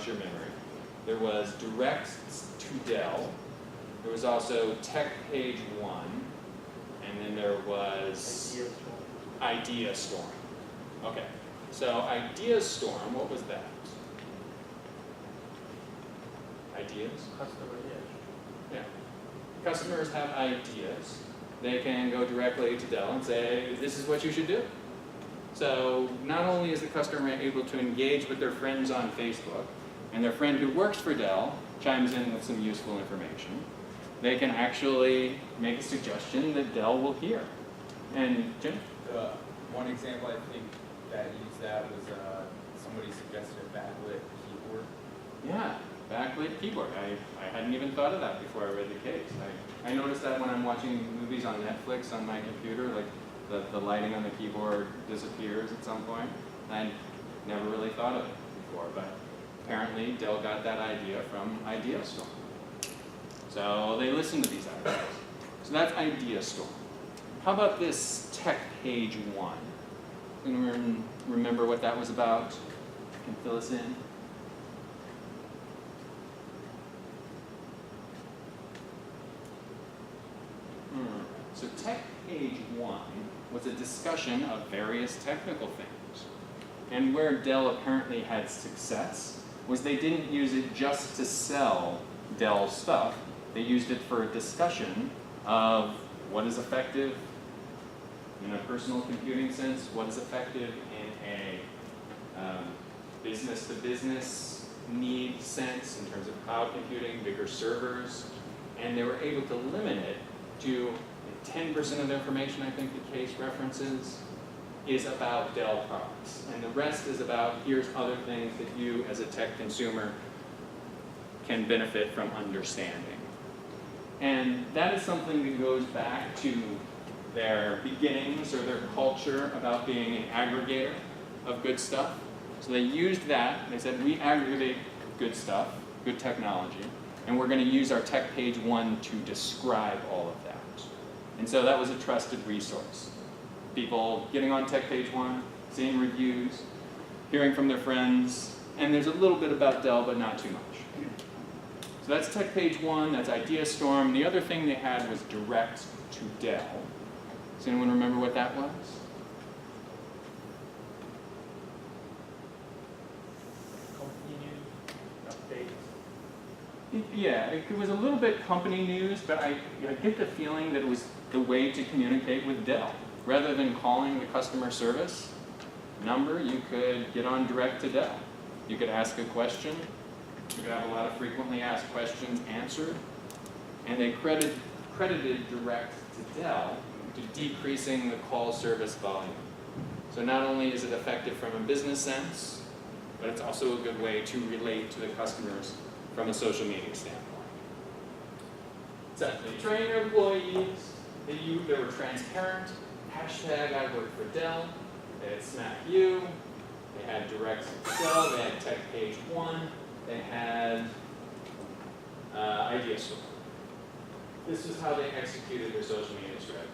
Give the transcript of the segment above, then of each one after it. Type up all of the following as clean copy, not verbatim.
jog your memory. There was Direct to Dell. There was also Tech Page 1. And then there was Idea Storm. Okay, so Idea Storm, what was that? Ideas? Customer, yeah. Customers have ideas. They can go directly to Dell and say, this is what you should do. So not only is the customer able to engage with their friends on Facebook, and their friend who works for Dell chimes in with some useful information, they can actually make a suggestion that Dell will hear. And Jim? One example I think that used that was somebody suggested a backlit keyboard. Yeah, backlit keyboard. I hadn't even thought of that before I read the case. I noticed that when I'm watching movies on Netflix on my computer, like the lighting on the keyboard disappears at some point. I never really thought of it before, but apparently Dell got that idea from Idea Storm. So they listened to these ideas. So that's Idea Storm. How about this Tech Page 1? Anyone remember what that was about? Can fill us in? So Tech Page 1 was a discussion of various technical things. And where Dell apparently had success was they didn't use it just to sell Dell stuff. They used it for a discussion of what is effective in a personal computing sense, what is effective in a business-to-business need sense in terms of cloud computing, bigger servers, and they were able to limit it to 10% of the information I think the case references is about Dell products. And the rest is about here's other things that you as a tech consumer can benefit from understanding. And that is something that goes back to their beginnings or their culture about being an aggregator of good stuff. So they used that, they said we aggregate good stuff, good technology, and we're going to use our Tech Page 1 to describe all of that. And so that was a trusted resource. People getting on Tech Page 1, seeing reviews, hearing from their friends, and there's a little bit about Dell, but not too much. So that's Tech Page 1, that's Idea Storm. The other thing they had was Direct to Dell. Does anyone remember what that was? company news, updates. Yeah, it was a little bit company news, but I get the feeling that it was the way to communicate with Dell. Rather than calling the customer service number, you could get on Direct to Dell. You could ask a question. You could have a lot of frequently asked questions answered. And they credited Direct to Dell to decreasing the call service volume. So not only is it effective from a business sense, but it's also a good way to relate to the customers from a social media standpoint. So they trained their employees, they were transparent, hashtag I work for Dell, they had Smack You, they had Direct to Dell, they had Tech Page 1, they had Idea Storm. This is how they executed their social media strategy.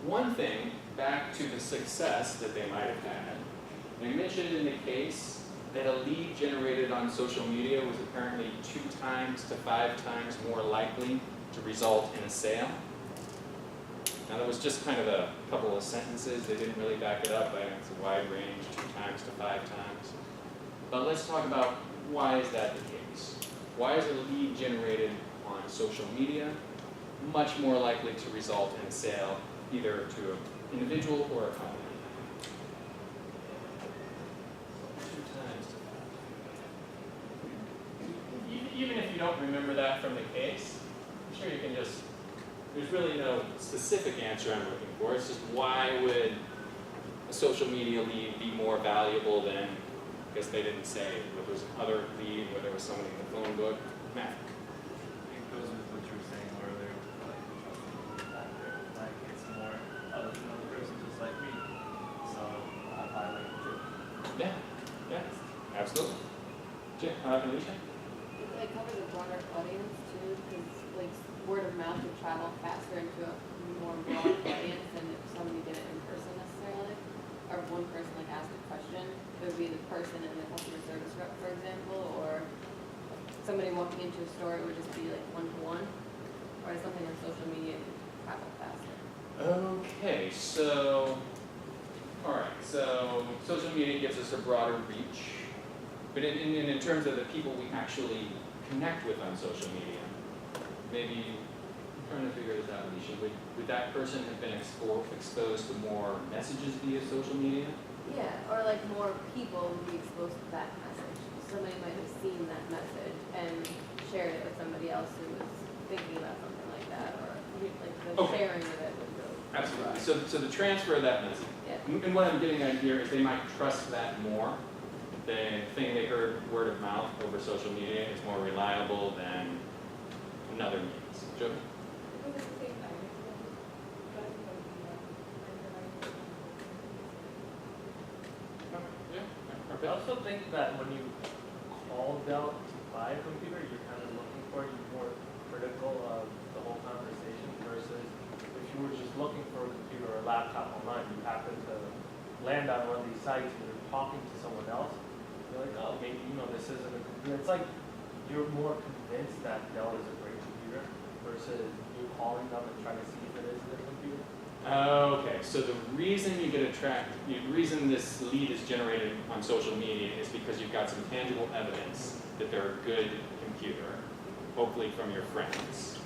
One thing, back to the success that they might have had, they mentioned in the case that a lead generated on social media was apparently 2 times to 5 times more likely to result in a sale. Now that was just kind of a couple of sentences. They didn't really back it up. It's a wide range, 2 times to 5 times. But let's talk about why is that the case? Why is a lead generated on social media much more likely to result in a sale either to an individual or a company? 2 times to 5. Even if you don't remember that from the case, I'm sure you can just, there's really no specific answer I'm looking for. It's just why would a social media lead be more valuable than, I guess they didn't say, whether it was another lead, whether it was somebody in the phone book. Matt? It goes with what you were saying earlier, like it's more other than another person just like me. So I like it too. Yeah, absolutely. Alicia? It covers a broader audience too, because like word of mouth would travel faster into a more broad audience than if somebody did it in person necessarily, or if one person like asked a question. It would be the person and the customer service rep, for example, somebody walking into a store, it would just be like one-to-one? Or is something on social media travel faster? Okay, so, all right, so social media gives us a broader reach, but in terms of the people we actually connect with on social media, maybe, I'm trying to figure this out, Alicia, would that person have been exposed to more messages via social media? Yeah, or like more people would be exposed to that message. Somebody might have seen that message and shared it with somebody else who was thinking about something like that, or like the Okay. sharing of it would go. Absolutely, so the transfer of that message, Yeah. and what I'm getting at here is they might trust that more. They think they heard word of mouth over social media is more reliable than another means. Joe? I also think that when you call Dell to buy a computer, you're kind of looking for, you're more critical of the whole conversation versus if you were just looking for a computer or a laptop online, you happen to land on one of these sites and you're talking to someone else, you're like, oh, maybe, this isn't a computer. It's like you're more convinced that Dell is a great computer versus you calling them and trying to see if it is a computer. Okay, so the reason you get the reason this lead is generated on social media is because you've got some tangible evidence that they're a good computer, hopefully from your friends,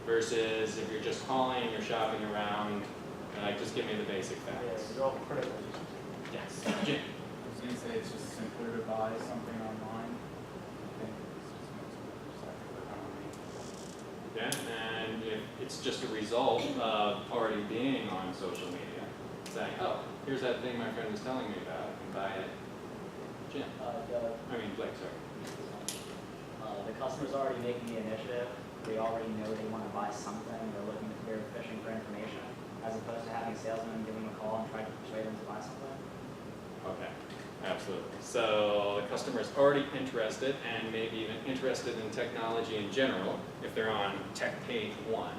versus if you're just calling, you're shopping around, and like, just give me the basic Yeah, facts. you're all critical. Yes, Jim. I was gonna say it's just simpler to buy something online. I think it's just most people Yeah, and if it's just a result of already being on social media, saying, oh, here's that thing my friend was telling me about, I can buy it. Jim, Blake, sorry. The customer's already making the initiative. They already know they want to buy something. They're fishing for information, as opposed to having a salesman give them a call and try to persuade them to buy something. Okay, absolutely. So the customer is already interested and maybe even interested in technology in general if they're on tech page 1,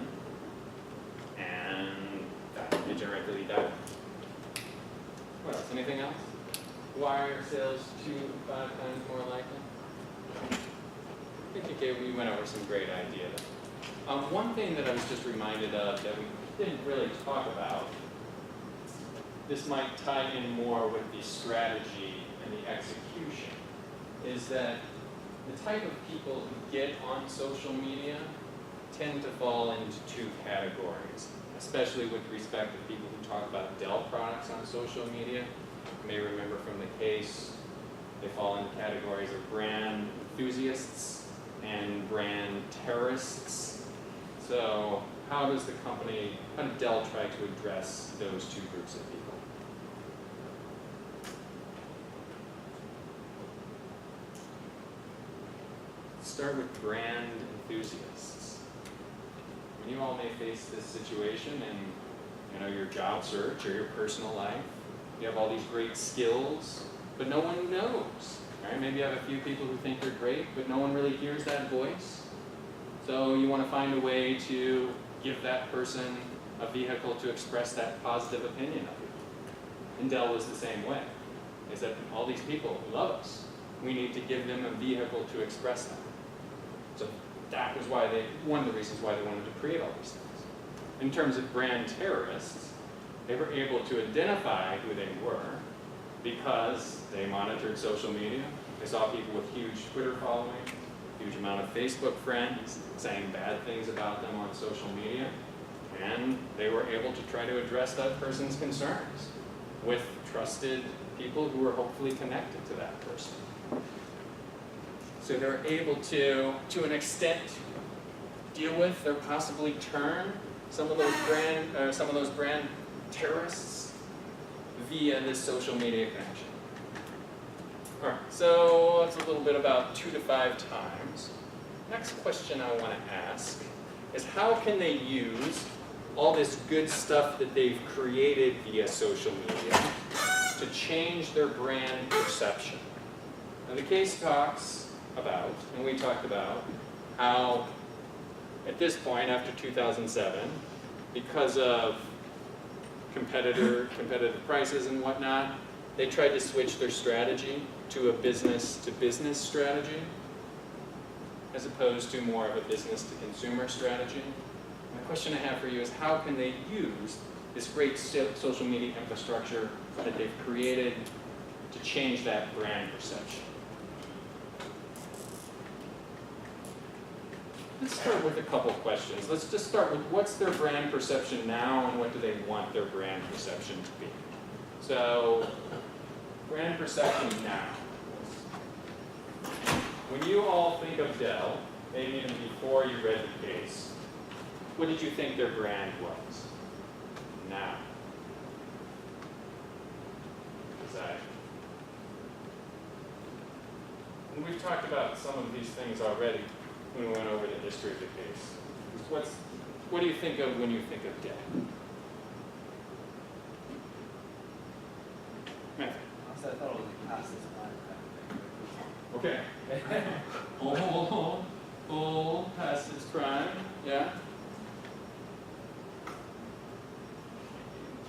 and they generate the lead data. What else? Anything else? Why are sales 2 to 5 times more likely? I think we went over some great ideas. One thing that I was just reminded of that we didn't really talk about, this might tie in more with the strategy and the execution, is that the type of people who get on social media tend to fall into 2 categories, especially with respect to people who talk about Dell products on social media. You may remember from the case, they fall into categories of brand enthusiasts and brand terrorists. So how does Dell try to address those 2 groups of people? Start with brand enthusiasts. You all may face this situation in your job search or your personal life. You have all these great skills, but no one knows. Right? Maybe you have a few people who think you're great, but no one really hears that voice. So you want to find a way to give that person a vehicle to express that positive opinion of you. And Dell was the same way. They said, all these people who love us, we need to give them a vehicle to express that. So that was one of the reasons why they wanted to create all these things. In terms of brand terrorists, they were able to identify who they were because they monitored social media. They saw people with huge Twitter following, huge amount of Facebook friends, saying bad things about them on social media, and they were able to try to address that person's concerns with trusted people who were hopefully connected to that person. So they're able to an extent, deal with or possibly turn some of those brand terrorists via this social media connection. All right, so that's a little bit about 2 to 5 times. Next question I want to ask is how can they use all this good stuff that they've created via social media to change their brand perception? Now the case talks about, and we talked about, how at this point, after 2007, because of competitive prices and whatnot, they tried to switch their strategy to a business-to-business strategy. as opposed to more of a business to consumer strategy. My question I have for you is how can they use this great social media infrastructure that they've created to change that brand perception? Let's start with a couple questions. Let's just start with what's their brand perception now and what do they want their brand perception to be? So, brand perception now. When you all think of Dell, maybe even before you read the case, what did you think their brand was? Now. Desire. And we've talked about some of these things already when we went over the history of the case. What do you think of when you think of Dell? Matthew. I thought it was like past this time. Okay. Old, past its prime, yeah.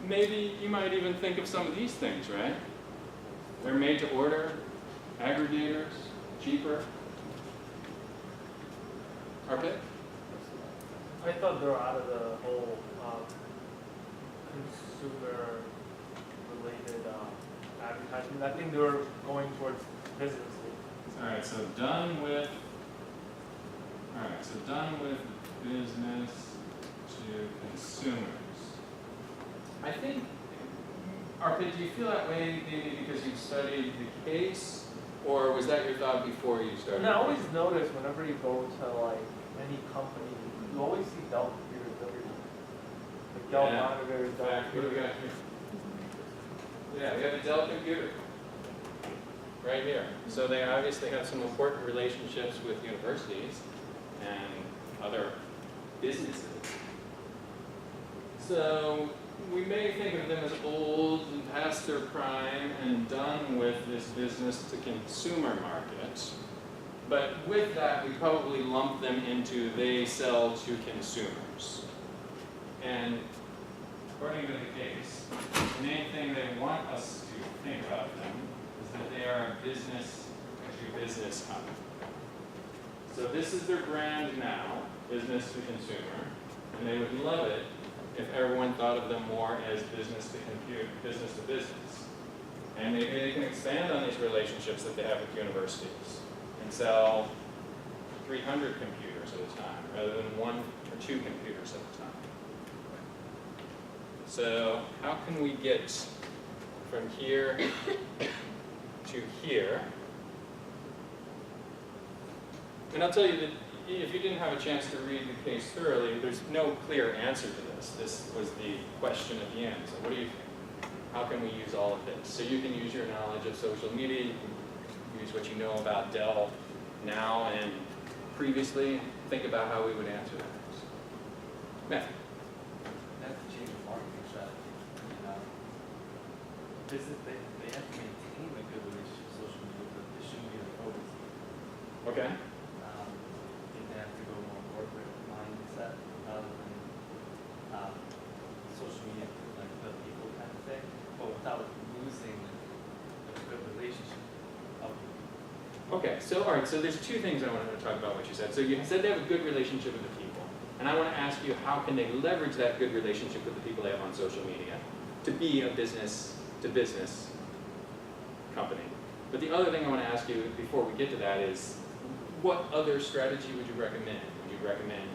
Maybe you might even think of some of these things, right? They're made to order, aggregators, cheaper. Arpit? I thought they were out of the whole consumer-related advertising. I think they were going towards business. All right, so done with business to consumers. I think, Arpit, do you feel that way maybe because you've studied the case, or was that your thought before you started? And I always notice whenever you go to like any company, you always see Dell computers everywhere. Like Dell monitors, In Dell fact, what do we computers. got here? Yeah, we have a Dell computer right here. So they obviously have some important relationships with universities and other businesses. So we may think of them as old and past their prime and done with this business to consumer market. But with that, we probably lump them into they sell to consumers. And according to the case, the main thing they want us to think about them is that they are a business to business company. So this is their brand now, business to consumer, and they would love it if everyone thought of them more as business to business. And maybe they can expand on these relationships that they have with universities and sell 300 computers at a time rather than 1 or 2 computers at a time. So how can we get from here to here? And I'll tell you that if you didn't have a chance to read the case thoroughly, there's no clear answer to this. This was the question at the end. So what do you think? How can we use all of this? So you can use your knowledge of social media, you can use what you know about Dell now and previously, think about how we would answer that. Matthew. That's the change of marketing strategy. Business, they have to maintain a good relationship with social media, but it shouldn't be their focus. Okay. I think they have to go more corporate mindset rather than social media, like the people kind of thing, but without losing a good relationship. Okay, so all right, so there's 2 things I wanted to talk about what you said. So you said they have a good relationship with the people. And I want to ask you, how can they leverage that good relationship with the people they have on social media to be a business to business company? But the other thing I want to ask you before we get to that is, what other strategy would you recommend? Would you recommend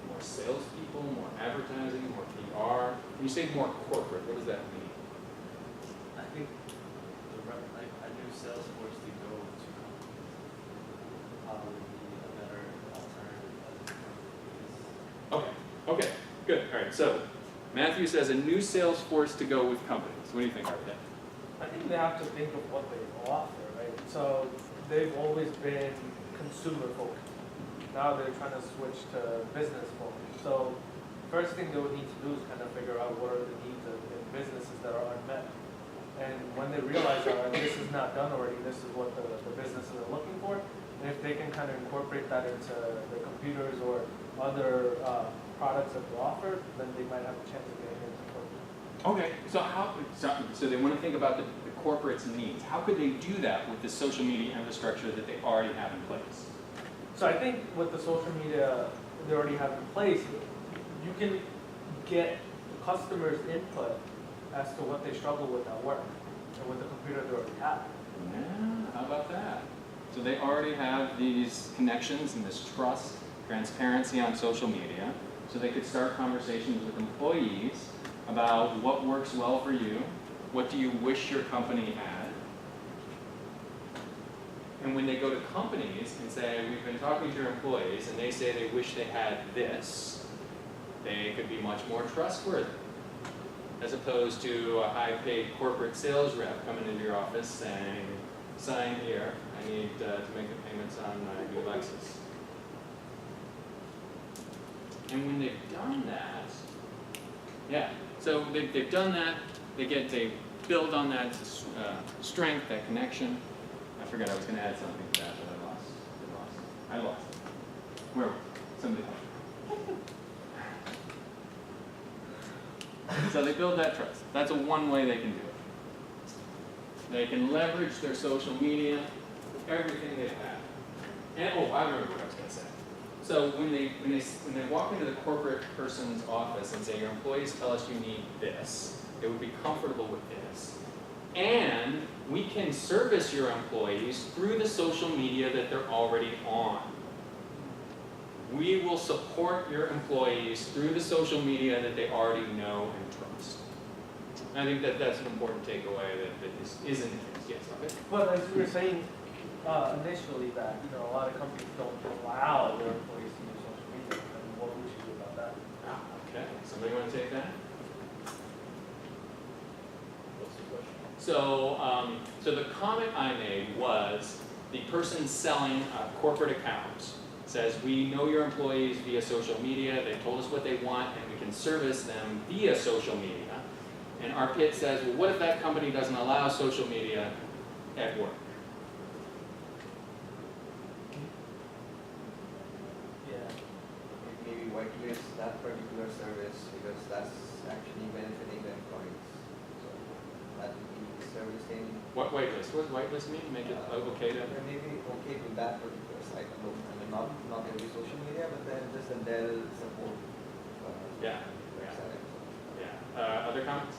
more salespeople, more advertising, more PR? When you say more corporate, what does that mean? I think a new Salesforce to go to probably be a better alternative. Okay, good. All right, so Matthew says a new Salesforce to go with companies. What do you think, Arpit? I think they have to think of what they offer, right? So they've always been consumer focused. Now they're trying to switch to business focused. So first thing they would need to do is kind of figure out what are the needs of the businesses that are unmet. And when they realize that this is not done already, this is what the businesses are looking for, and if they can kind of incorporate that into the computers or other products that they offer, then they might have a chance of getting into corporate. Okay, so they want to think about the corporate's needs. How could they do that with the social media infrastructure that they already have in place? So I think with the social media they already have in place, you can get the customer's input as to what they struggle with at work and with the computer they already have. Yeah, how about that? So they already have these connections and this trust, transparency on social media, so they could start conversations with employees about what works well for you, what do you wish your company had. And when they go to companies and say, we've been talking to your employees, and they say they wish they had this, they could be much more trustworthy, as opposed to a high-paid corporate sales rep coming into your office saying, sign here, I need to make the payments on my new Lexus. And when they've done that, yeah, so they've done that, they build on that strength, that connection. I forgot I was going to add something to that, but I lost it. Where? Somebody help. So they build that trust. That's one way they can do it. They can leverage their social media, everything they have. And I remember what I was going to say. So when they walk into the corporate person's office and say, your employees tell us you need this, it would be comfortable with this. And we can service your employees through the social media that they're already on. We will support your employees through the social media that they already know and trust. I think that's an important takeaway that this isn't the case. Yes, okay. But as we were saying initially that, a lot of companies don't allow their employees to use social media, and what would you do about that? Okay, somebody want to take that? What's the question? So the comment I made was the person selling a corporate account says, we know your employees via social media, they told us what they want, and we can service them via social media. And our pitch says, well, what if that company doesn't allow social media at work? Yeah. Maybe whitelist that particular service because that's actually benefiting the employees. So that would be the service thing. What whitelist? What does whitelist mean? Make it okay to... Maybe okay with that particular site alone. I mean, not every social media, but then just the Dell support. Yeah. Website. Yeah. Other comments?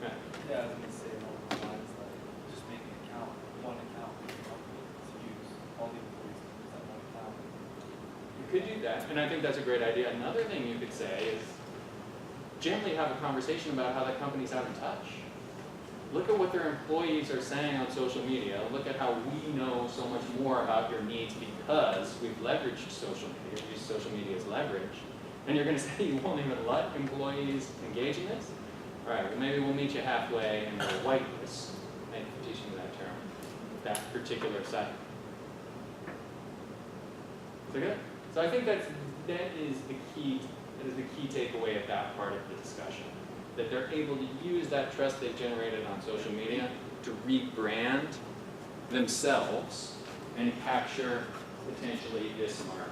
Yeah. Yeah, I was gonna say along those lines, like, just make an account, one account for your company to use, all the employees to use that one account. You could do that, and I think that's a great idea. Another thing you could say is gently have a conversation about how that company's out of touch. Look at what their employees are saying on social media. Look at how we know so much more about your needs because we've leveraged social media, we use social media as leverage. And you're going to say you won't even let employees engage in this? All right, well maybe we'll meet you halfway and we'll whitelist. Thank you for teaching me that term, that particular site. So good. So I think that is the key takeaway of that part of the discussion. That they're able to use that trust they've generated on social media to rebrand themselves and capture potentially this market.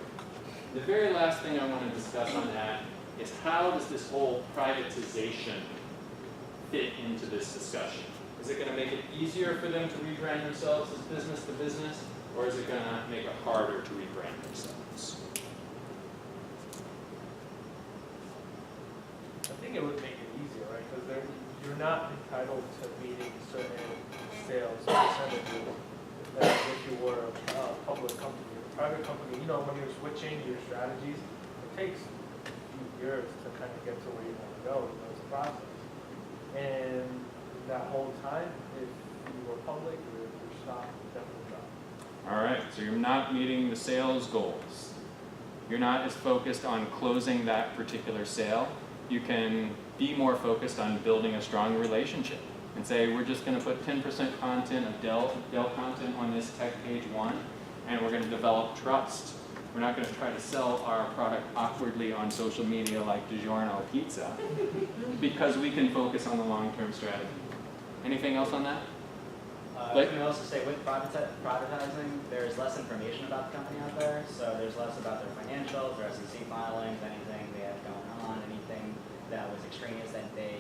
The very last thing I want to discuss on that is how does this whole privatization fit into this discussion? Is it going to make it easier for them to rebrand themselves as business to business, or is it going to make it harder to rebrand themselves? I think it would make it easier, right? Because you're not entitled to meeting certain sales percentages as if you were a public company. A private company, when you're switching your strategies, it takes a few years to kind of get to where you want to go. It's a process. And that whole time, if you were public, your stock would definitely drop. All right, so you're not meeting the sales goals. You're not as focused on closing that particular sale. You can be more focused on building a strong relationship and say, we're just going to put 10% content of Dell content on this tech page 1, and we're going to develop trust. We're not going to try to sell our product awkwardly on social media like DiGiorno pizza because we can focus on the long-term strategy. Anything else on that? I was going to also say with privatizing, there's less information about the company out there, so there's less about their financials, their SEC filings, anything they have going on, anything that was extraneous that they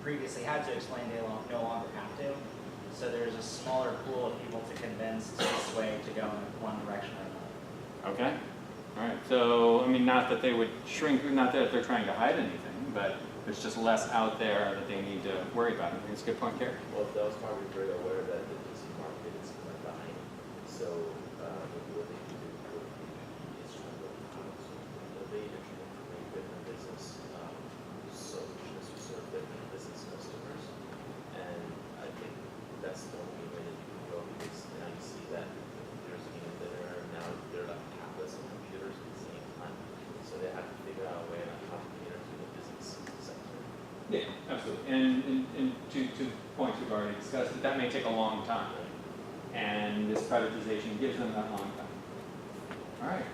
previously had to explain, they no longer have to. So there's a smaller pool of people to convince to sway to go in one direction or another. Okay, all right, so, I mean, not that they would shrink, not that they're trying to hide anything, but there's just less out there that they need to worry about. I think it's a good point, Carrie. Well, Dell's probably very aware that the PC market is like dying, so maybe what they can do would be is try to look out innovate and try to create different business solutions to serve different business customers. And I think that's the only way that you can grow, because now you see that there's games that are now they're like tablets and computers at the same time, so they have to figure out a way on how to cater to the business sector. Yeah, absolutely. And to the points we've already discussed, that may take a long time. And this privatization gives them that long time. All right,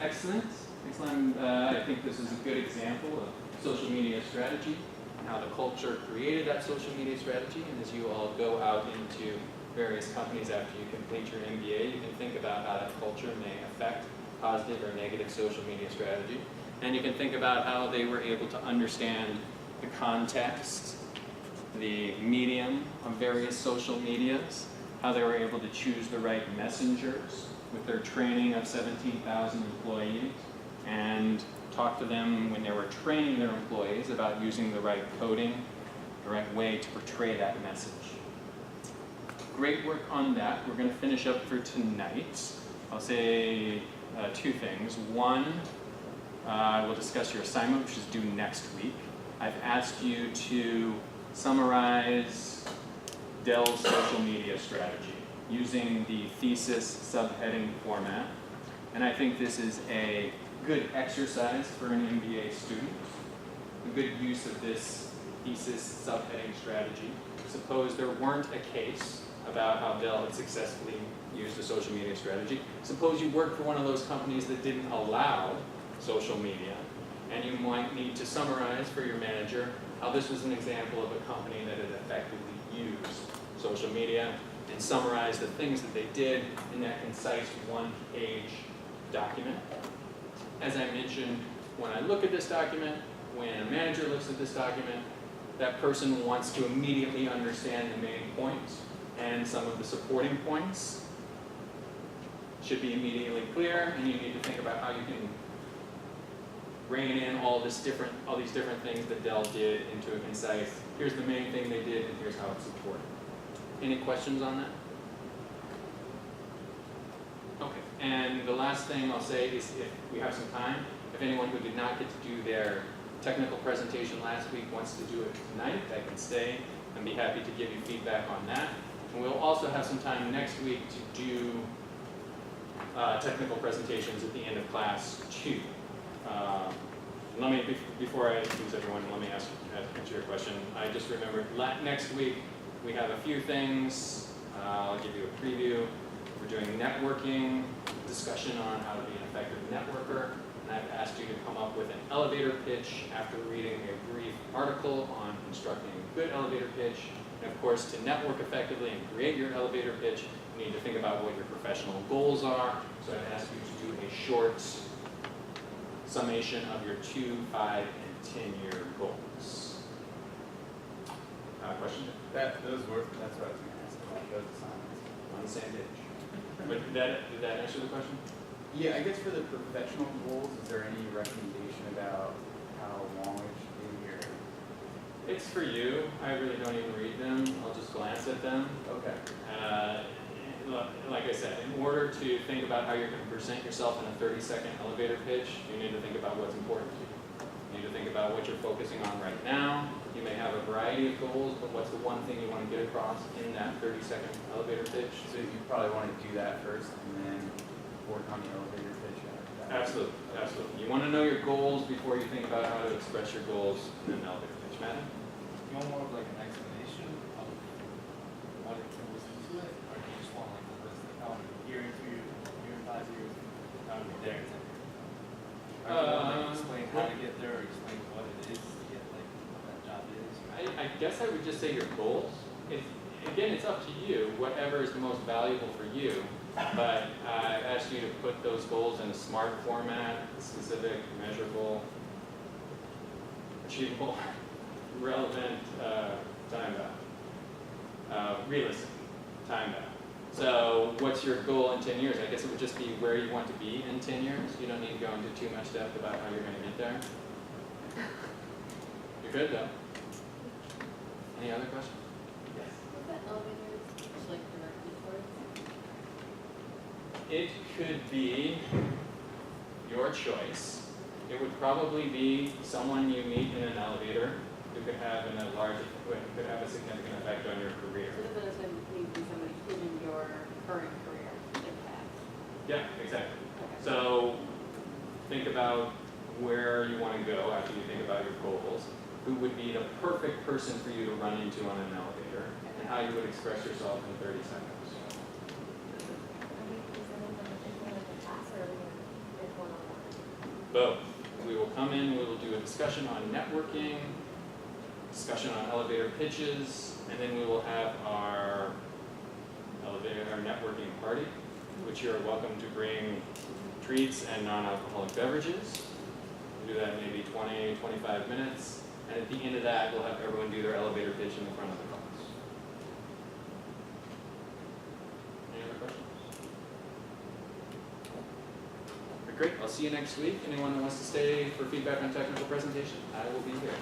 excellent. Excellent. I think this is a good example of social media strategy and how the culture created that social media strategy. And as you all go out into various companies after you complete your MBA, you can think about how that culture may affect positive or negative social media strategy. And you can think about how they were able to understand the context, the medium of various social medias, how they were able to choose the right messengers with their training of 17,000 employees, and talk to them when they were training their employees about using the right coding, the right way to portray that message. Great work on that. We're going to finish up for tonight. I'll say two things. One, we'll discuss your assignment, which is due next week. I've asked you to summarize Dell's social media strategy using the thesis subheading format. And I think this is a good exercise for an MBA student, a good use of this thesis subheading strategy. Suppose there weren't a case about how Dell had successfully used a social media strategy. Suppose you worked for one of those companies that didn't allow social media, and you might need to summarize for your manager how this was an example of a company that had effectively used social media, and summarize the things that they did in that concise one-page document. As I mentioned, when I look at this document, when a manager looks at this document, that person wants to immediately understand the main points, and some of the supporting points should be immediately clear, and you need to think about how you can rein in all these different things that Dell did into a concise, here's the main thing they did, and here's how it's supported. Any questions on that? Okay, and the last thing I'll say is, if we have some time, if anyone who did not get to do their technical presentation last week wants to do it tonight, I can stay and be happy to give you feedback on that. And we'll also have some time next week to do technical presentations at the end of class 2. Before I introduce everyone, let me answer your question. I just remembered next week we have a few things. I'll give you a preview. We're doing networking, discussion on how to be an effective networker, and I've asked you to come up with an elevator pitch after reading a brief article on constructing a good elevator pitch. And of course, to network effectively and create your elevator pitch, you need to think about what your professional goals are. So I've asked you to do a short summation of your 2, 5, and 10-year goals. Question? That's what I was going to ask about those assignments. On the same page. But did that answer the question? Yeah, I guess for the professional goals, is there any recommendation about how long it should be, or? It's for you. I really don't even read them. I'll just glance at them. Okay. Like I said, in order to think about how you're going to present yourself in a 30-second elevator pitch, you need to think about what's important to you. You need to think about what you're focusing on right now. You may have a variety of goals, but what's the one thing you want to get across in that 30-second elevator pitch? So you probably want to do that first and then work on the elevator pitch after that. Absolutely, absolutely. You want to know your goals before you think about how to express your goals in an elevator pitch. Madam? You want more of like an explanation of what it goes into it, or do you just want like a list of how year in 2 years, year in 5 years, how to be there in 10 years? Or do you want to like, explain how to get there, or explain what it is to get like what that job is? I guess I would just say your goals. Again, it's up to you, whatever is the most valuable for you. But I've asked you to put those goals in a SMART format: specific, measurable, achievable, relevant, time bound, realistic, time bound. So what's your goal in 10 years? I guess it would just be where you want to be in 10 years. You don't need to go into too much depth about how you're going to get there. You're good though. Any other questions? What's that elevator like directed towards? It could be your choice. It would probably be someone you meet in an elevator who could have a significant effect on your career. So it doesn't need to be somebody in your current career impact. Yeah, exactly. Okay. So think about where you want to go after you think about your goals. Who would be the perfect person for you to run into on an elevator, and how you would express yourself in 30 seconds. Both. We will come in, we will do a discussion on networking, discussion on elevator pitches, and then we will have our networking party, which you're welcome to bring treats and non-alcoholic beverages. We'll do that in maybe 20, 25 minutes. And at the end of that, we'll have everyone do their elevator pitch in the front of the class. Any other questions? Great, I'll see you next week. Anyone who wants to stay for feedback on technical presentation, I will be here.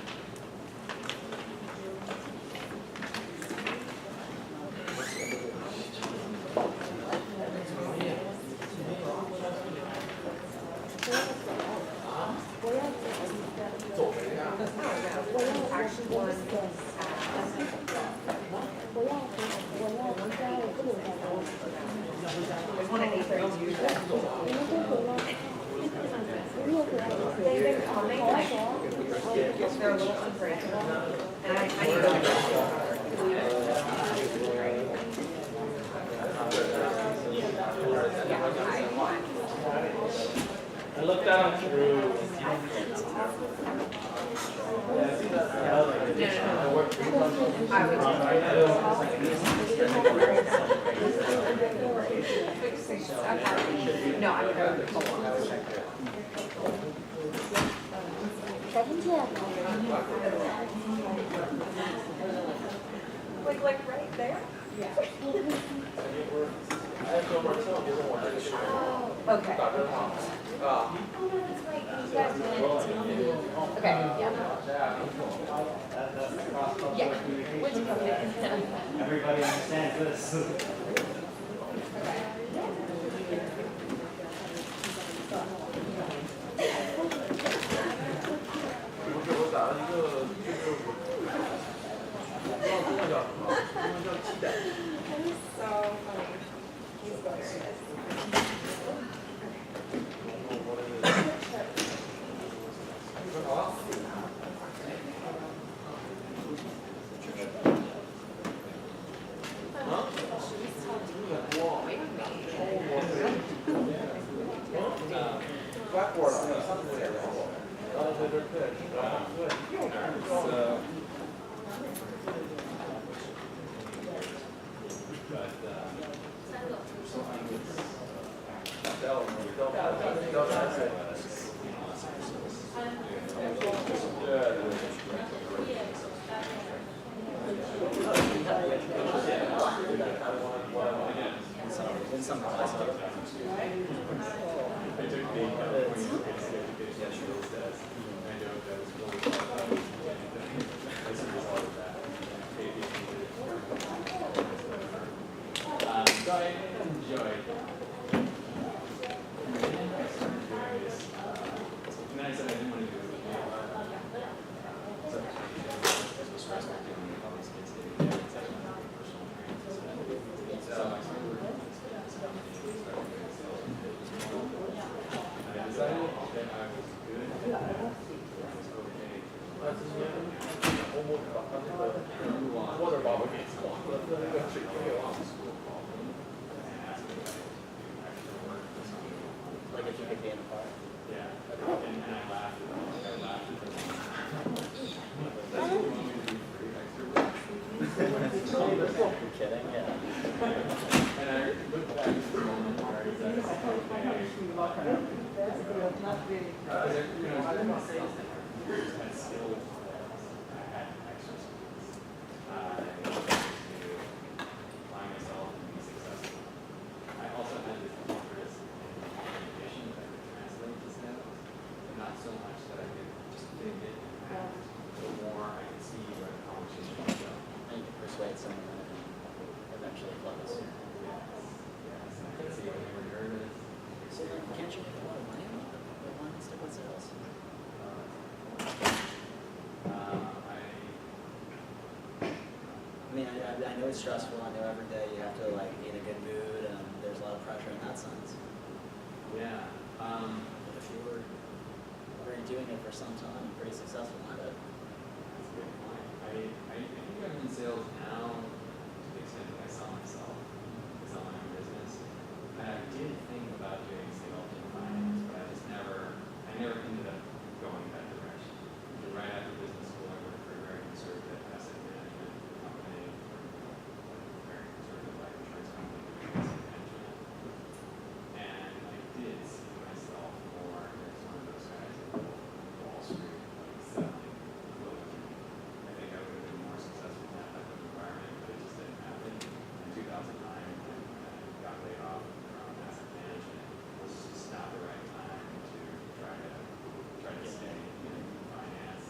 They're coming, like, they're a little unpredictable, and I need I looked down through. No, I'm good. Like right there? Yeah. Okay. Oh, no, that's right. You guys okay, yeah. Yeah. What'd you come in? Everybody understands this. So funny. He's hilarious. So I enjoyed and then I said I didn't want to do it with you. So this was stressful doing all these kids getting there. It's actually not a personal experience. So I started working with this kid. And I decided that I was good. I was okay. Move on. Like if you could be in a car. Yeah, and I laughed at them. I laughed at them. That's what you want me to do for your extra work. You're kidding? Yeah. And I looked back at the moment where I said, I still had exercise. I wanted to apply myself and be successful. so much that I could just dig it and act, the more I could see where the conversation would go. And you can persuade someone and eventually close. Yes, yes, I could see what they were nervous. So like, can't you make a lot of money on the wine and stick with sales? I mean, I know it's stressful. I know every day you have to like be in a good mood, and there's a lot of pressure in that sense. Yeah. But if you were already doing it for some time, pretty successful at it. That's a good point. I think I'm in sales now to the extent that I sell myself, I sell my own business. And I did think about doing sales in finance, but I never ended up going that direction. And right after business school, I worked for a very conservative asset management company, very conservative life insurance company doing asset management. And I did see myself more as one of those guys on Wall Street, like selling clothing. I think I would have been more successful in that type of environment, but it just didn't happen. In 2009, when I got laid off from asset management, it was just not the right time to try to stay in finance,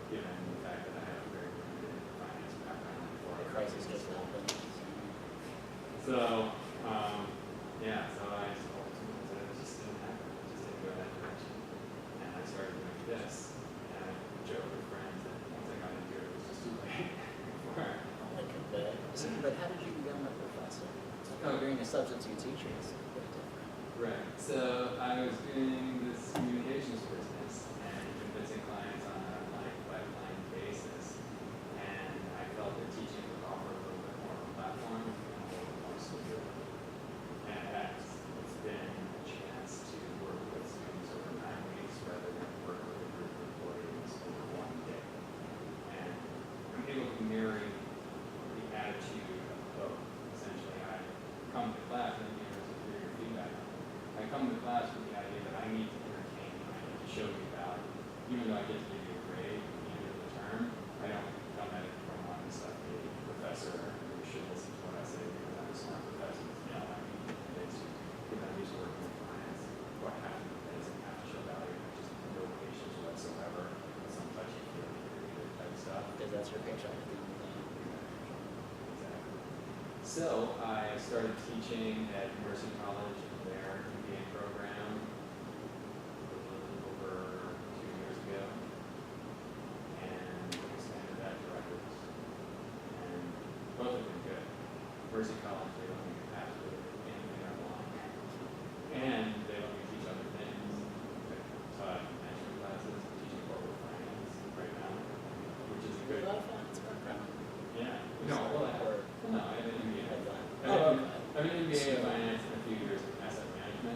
given the fact that I have a very limited finance background before The I crisis just happened. so, yeah, so I just ultimately said it just didn't happen. It just didn't go that direction. And I started doing this. And I joke with friends that once I got into it, it was just too late. Before. Like a bit. So, but how did you become a professor? Being a substitute teacher is a bit different. Right. So I was doing this communications business and convincing clients on a client-by-client basis. And I felt that teaching would offer a little bit more of a platform and a little bit more stability. And it's been a chance to work with students over 9 weeks rather than work with a group of employees over 1 day. And I'm able to marry the attitude of both. Essentially, I come to class and hear your feedback. I come to class with the idea that I need to entertain you, I need to show you value. Even though I get to give you a grade at the end of the term, I don't come at it from one stuff, a professor who should listen to what I say because I'm a smart professor. No, I need to convince you because I'm used to working with clients who I have to convince and have to show value. Just no patience whatsoever, some touchy-feely type stuff. Because that's your paycheck at the end of the day. Exactly. So I started teaching at Mercy College in their MBA program over 2 years ago, and expanded that to Rutgers. And both have been good. Mercy College, they let me do absolutely anything I want, and they let me teach other things. I taught management classes, teaching corporate finance right now, which is a good. A lot of fun. It's background. Yeah. No, well, no, I have an MBA. Oh, okay. I have an MBA in finance and a few years in asset management,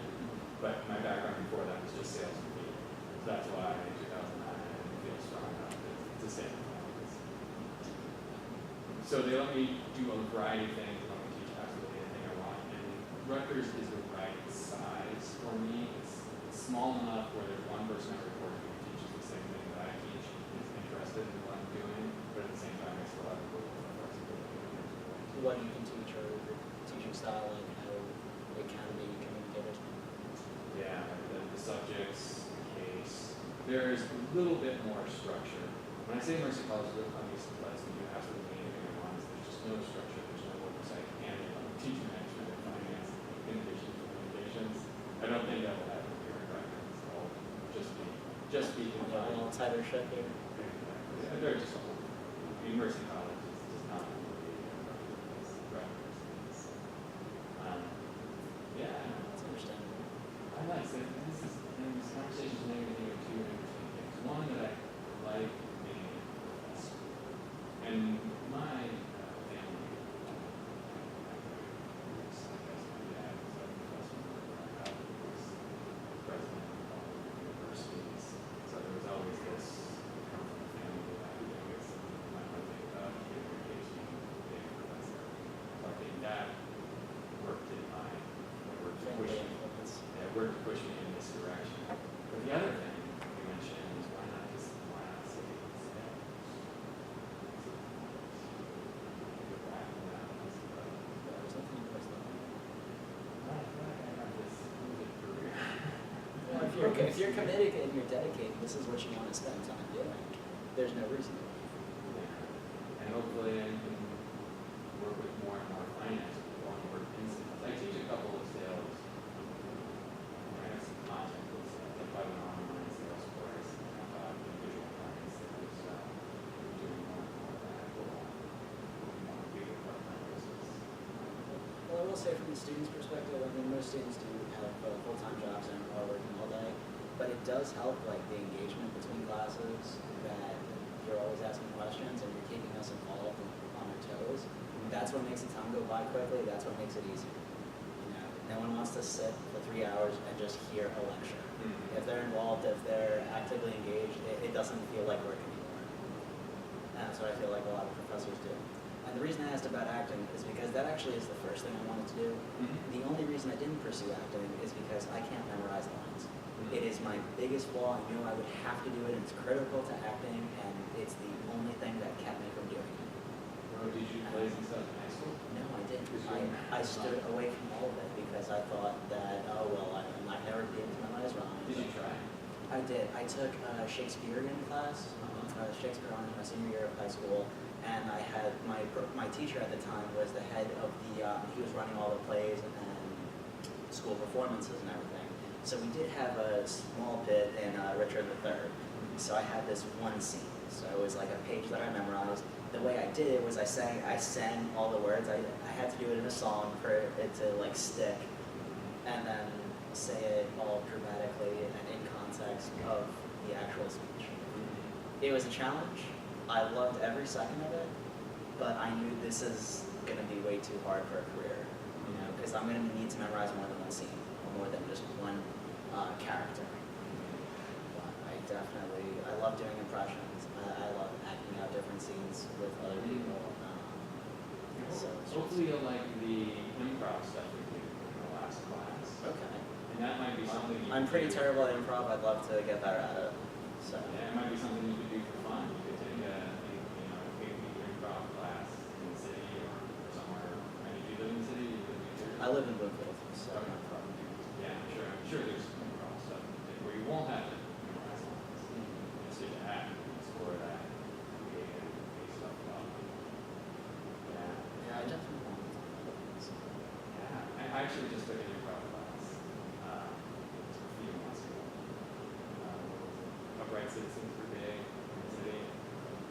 but my background before that was just sales and media. So that's why in 2009 I didn't feel strong enough to stay in finance. So they let me do a variety of things, let me teach absolutely anything I want, and Rutgers is the right size for me. It's small enough where there's one person I report to who teaches the same thing that I teach, is interested in what I'm doing, but at the same time I still have a little bit of flexibility. What you can teach or your teaching style and how it can be communicated. Yeah, the subjects, the case. There's a little bit more structure. When I say Mercy College, obviously lets me do absolutely anything I want. There's just no structure, there's no oversight, and teaching management and finance, in addition to communications. I don't think that will happen here in Rutgers. I'll just be A confined. little tighter ship here. Yeah, they're just Mercy College is not really Rutgers. Yeah, I don't know. That's understandable. I like that. This conversation is making me think of 2 interesting things. One that I like being a professor, and my family, I guess my dad was a professor growing up. He was president of all the universities, so there was always this come from the family of academics. My mom think about getting a PhD, being a professor. So I think that worked to push me. Yeah, it worked to push me in this direction. But the other thing you mentioned is why not say sales? Go back and that was There's nothing worse than that. I feel like I have this career. Well, I if you're committed and you're dedicated, this is what you want to spend time doing. There's no reason. And hopefully I can work with more and more finance people and work in sales. I teach a couple of sales. I have some content with sales. I have an online sales course. I have individual clients that is doing more and more of that. More bigger part-time business. Well, I will say from the student's perspective, I mean, most students do have full-time jobs and are working all day, but it does help, like, the engagement between classes, that you're always asking questions and you're keeping us involved and on our toes. That's what makes the time go by quickly. That's what makes it easier. You know, no one wants to sit for 3 hours and just hear a lecture. If they're involved, if they're actively engaged, it doesn't feel like work anymore. And that's what I feel like a lot of professors do. And the reason I asked about acting is because that actually is the first thing I wanted to do. The only reason I didn't pursue acting is because I can't memorize lines. It is my biggest flaw. I knew I would have to do it, and it's critical to acting, and it's the only thing that kept me from doing it. Did you play some stuff in high school? No, I didn't. I stood away from all of it because I thought that, oh, well, I'd never be able to memorize rhymes. Did you try? I did. I took a Shakespearean class, Shakespeare honors, my senior year of high school, and I had my teacher at the time was the head of the, he was running all the plays and school performances and everything. So we did have a small bit in Richard III. So I had this one scene. So it was like a page that I memorized. The way I did it was I sang all the words. I had to do it in a song for it to like stick, and then say it all dramatically and in context of the actual speech. It was a challenge. I loved every second of it, but I knew this is going to be way too hard for a career, you know, because I'm going to need to memorize more than one scene, or more than just one character. But I love doing impressions. I love acting out different scenes with other people. So hopefully you'll like the improv stuff we did in the last class. okay. And that might be something you I'm could pretty do. terrible at improv. I'd love to get better at it. So. Yeah, it might be something you could do for fun. You could take a improv class in the city or somewhere. I mean, do you live in the city? Do you live in New Jersey? I live in Bloomfield, so Okay. no problem. Yeah, I'm sure there's some improv stuff you can do where you won't have to memorize lines. It's just to act, explore that, create and make stuff up. Yeah. Yeah, I definitely want to talk about this. Yeah, I actually just took an improv class a few months ago. Upright Citizens Brigade in the city,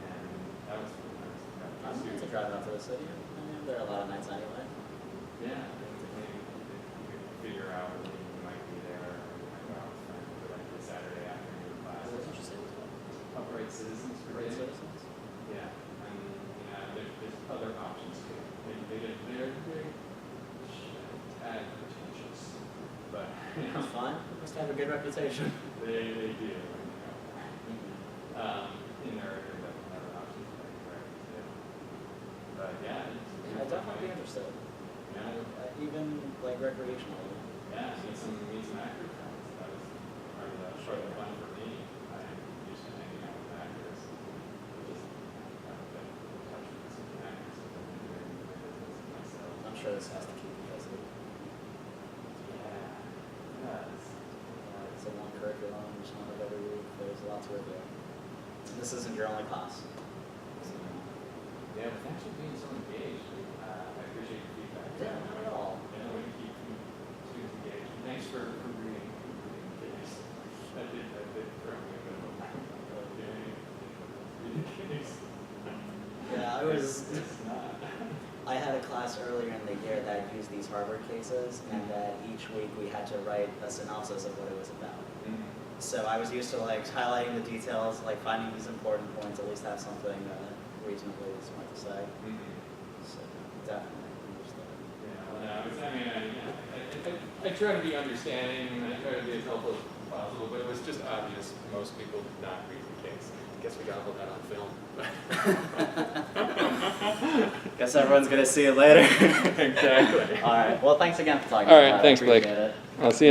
and that was really nice. I'm going to drive out to the city. I mean, there are a lot of nights anyway. Yeah, maybe you could figure out when you might be there, or you might go out with friends for like the Saturday afternoon class. What did you say was what? Upright Citizens Great Brigade. citizens? Yeah, and there's other options too. They're tad pretentious, but you know, It's fun. It must have a good reputation. they do. In their other options like too. But yeah, I'd definitely be interested. Yeah, Even like recreational. yeah, meet some actor friends. That was part of the fun for me. I'm used to hanging out with actors. Just get in touch with some actors and then doing business myself. I'm sure this has to keep you busy. Yeah, it does. It's a long curriculum. There's one of every week. There's lots of review. This isn't your only class. Yeah, but thanks for being so engaged. I appreciate your feedback. Yeah, not at all. Yeah, we keep students engaged. Thanks for reading case. That did throw me a bit of a reading case. Yeah, It's not. I had a class earlier in the year that used these Harvard cases, and that each week we had to write a synopsis of what it was about. So I was used to like highlighting the details, like finding these important points, at least have something reasonably smart to say. So definitely understood. I try to be understanding and I try to be as helpful as possible, but it was just obvious most people did not read the case. I guess we got all that on film. Guess everyone's gonna see it later. Exactly. All right. Well, thanks again for talking. All right, about it. thanks, I Blake. appreciate it. I'll see you next